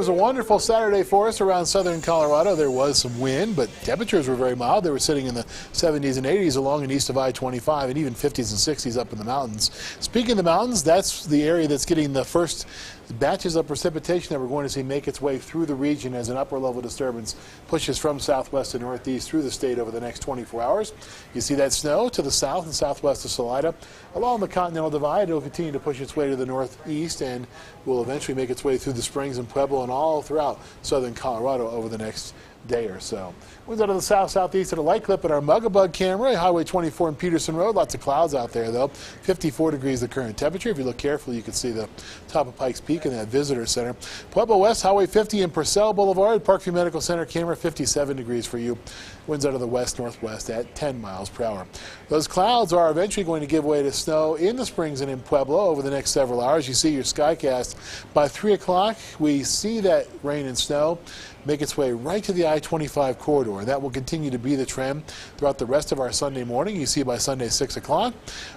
was a wonderful Saturday for us around southern Colorado. There was some wind, but temperatures were very mild. They were sitting in the 70s and 80s along and east of I-25 and even 50s and 60s up in the mountains. Speaking of the mountains, that's the area that's getting the first batches of precipitation that we're going to see make its way through the region as an upper level disturbance pushes from southwest to northeast through the state over the next 24 hours. You see that snow to the south and southwest of Salida. Along the Continental Divide, it will continue to push its way to the northeast and will eventually make its way through the Springs and Pueblo and all throughout southern Colorado over the next day or so. Winds out of the south-southeast at a light clip at our Mugabug camera, Highway 24 and Peterson Road. Lots of clouds out there, though. 54 degrees the current temperature. If you look carefully, you can see the top of Pikes Peak and that visitor center. Pueblo West, Highway 50 and Purcell Boulevard, Parkview Medical Center camera, 57 degrees for you. Winds out of the west-northwest at 10 miles per hour. Those clouds are eventually going to give way to snow in the Springs and in Pueblo over the next several hours. You see your skycast. By 3 o'clock, we see that rain and snow make its way right to the I-25 corridor. That will continue to be the trend throughout the rest of our Sunday morning. You see by Sunday 6 o'clock,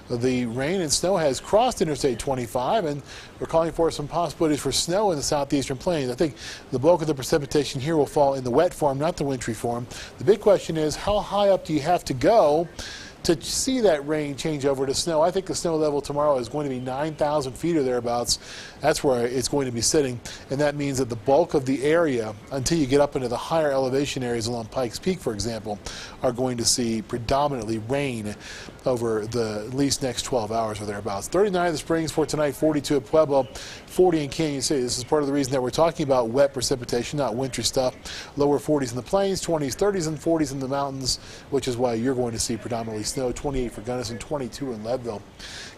the rain and snow has crossed Interstate 25, and we're calling for some possibilities for snow in the southeastern plains. I think the bulk of the precipitation here will fall in the wet form, not the wintry form. The big question is, how high up do you have to go to see that rain change over to snow? I think the snow level tomorrow is going to be 9,000 feet or thereabouts. That's where it's going to be sitting, and that means that the bulk of the area, until you get up into the higher elevation areas along Pikes Peak, for example, are going to see predominantly rain over the at least next 12 hours or thereabouts. 39 at the Springs for tonight, 42 at Pueblo, 40 in Canyon City. This is part of the reason that we're talking about wet precipitation, not wintry stuff. Lower 40s in the plains, 20s, 30s, and 40s in the mountains, which is why you're going to see predominantly snow. 28 for Gunnison, 22 in Leadville.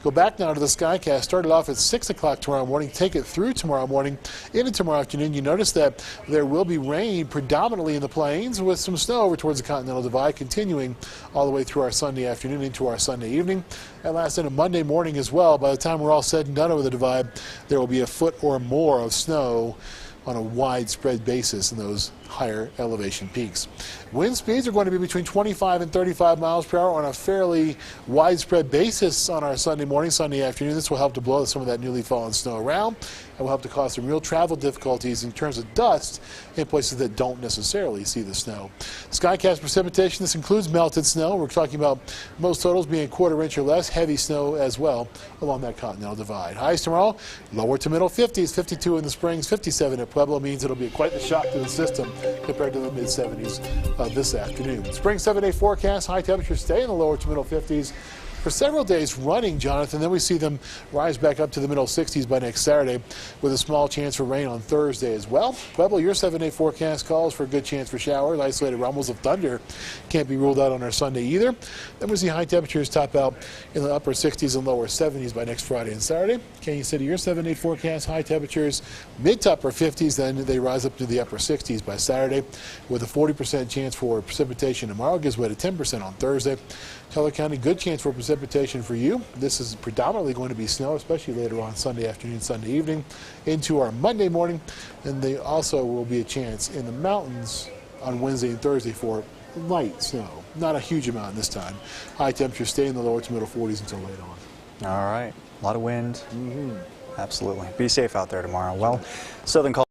Go back now to the skycast. Started off at 6 o'clock tomorrow morning. Take it through tomorrow morning into tomorrow afternoon. You notice that there will be rain predominantly in the plains with some snow over towards the Continental Divide, continuing all the way through our Sunday afternoon into our Sunday evening. And last night, Monday morning as well. By the time we're all said and done over the Divide, there will be a foot or more of snow on a widespread basis in those higher elevation peaks. Wind speeds are going to be between 25 and 35 miles per hour on a fairly widespread basis on our Sunday morning, Sunday afternoon. This will help to blow some of that newly fallen snow around and will help to cause some real travel difficulties in terms of dust in places that don't necessarily see the snow. Skycast precipitation, this includes melted snow. We're talking about most totals being a quarter inch or less, heavy snow as well along that Continental Divide. Highs tomorrow, lower to middle 50s, 52 in the Springs, 57 at Pueblo. Means it'll be quite the shock to the system compared to the mid-70s this afternoon. Spring 7-day forecast, high temperatures stay in the lower to middle 50s for several days running, Jonathan. Then we see them rise back up to the middle 60s by next Saturday with a small chance for rain on Thursday as well. Pueblo, your 7-day forecast calls for a good chance for showers. Isolated rumbles of thunder can't be ruled out on our Sunday either. Then we see high temperatures top out in the upper 60s and lower 70s by next Friday and Saturday. Canyon City, your 7-day forecast, high temperatures mid to upper 50s, then they rise up to the upper 60s by Saturday with a 40% chance for precipitation tomorrow. Gives way to 10% on Thursday. Teller County, good chance for precipitation for you. This is predominantly going to be snow, especially later on Sunday afternoon, Sunday evening into our Monday morning. And there also will be a chance in the mountains on Wednesday and Thursday for light snow. Not a huge amount this time. High temperatures stay in the lower to middle 40s until late on. All right. A lot of wind. Absolutely. Be safe out there tomorrow. Well, Southern Colorado.